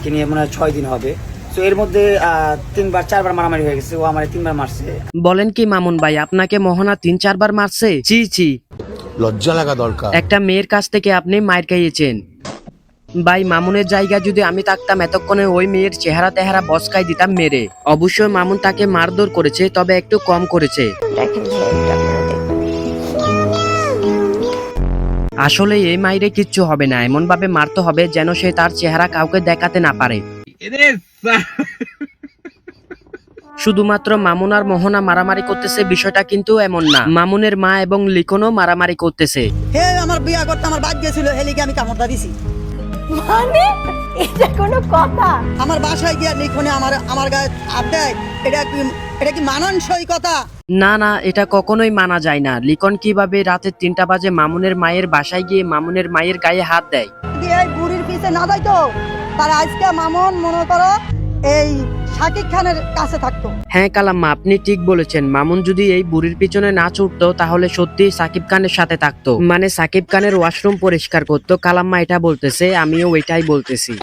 আজকে নিয়ে মনে হয় 6 দিন হবে। তো এর মধ্যে 3বার 4বার মারামারি হয়ে গেছে। ও আমার 3বার মারছে। বলেন কি মামুন ভাই, আপনাকে মোহনা 3-4 বার মারছে? ছি ছি, লজ্জা লাগা দরকার। একটা মেয়ের কাছ থেকে আপনি মার খাইয়েছেন। ভাই মামুনের জায়গায় যদি আমি থাকতাম এতক্ষণে ওই মেয়ের চেহারা তেহারা বসকাই দিতাম মেরে। অবশ্যই মামুন তাকে মারধর করেছে, তবে একটু কম করেছে। আসলে এই মাইরে কিচ্ছু হবে না, এমন ভাবে মারতে হবে যেন সে তার চেহারা কাউকে দেখাতে না পারে। শুধুমাত্র মামুন আর মোহনা মারামারি করতেছে বিষয়টা কিন্তু এমন না, মামুনের মা এবং লিখনও মারামারি করতেছে। হে আমার বিয়া করতে আমার বাদ গেছিল, হেলিকে আমি কামড়টা দিছি। মানে এটা কোনো কথা? আমার বাসায় গিয়া লিখনে আমার গায়ে হাত দেয়, এটা কি মানানসই কথা? না না, এটা কখনোই মানা যায় না। লিখন কিভাবে রাতে 3টা বাজে মামুনের মায়ের বাসায় গিয়ে মামুনের মায়ের গায়ে হাত দেয়? যদি এই বুড়ির পিছে না যাইতো তার আজকে মামুন মনে করো এই শাকিব খানের কাছে থাকতো। হ্যাঁ কালাম্মা, আপনি ঠিক বলেছেন। মামুন যদি এই বুড়ির পিছনে না ছুটতো তাহলে সত্যি সাকিব খানের সাথে থাকতো, মানে সাকিব খানের ওয়াশরুম পরিষ্কার করতো। কালাম্মা এটা বলতেছে, আমিও ওইটাই বলতেছি।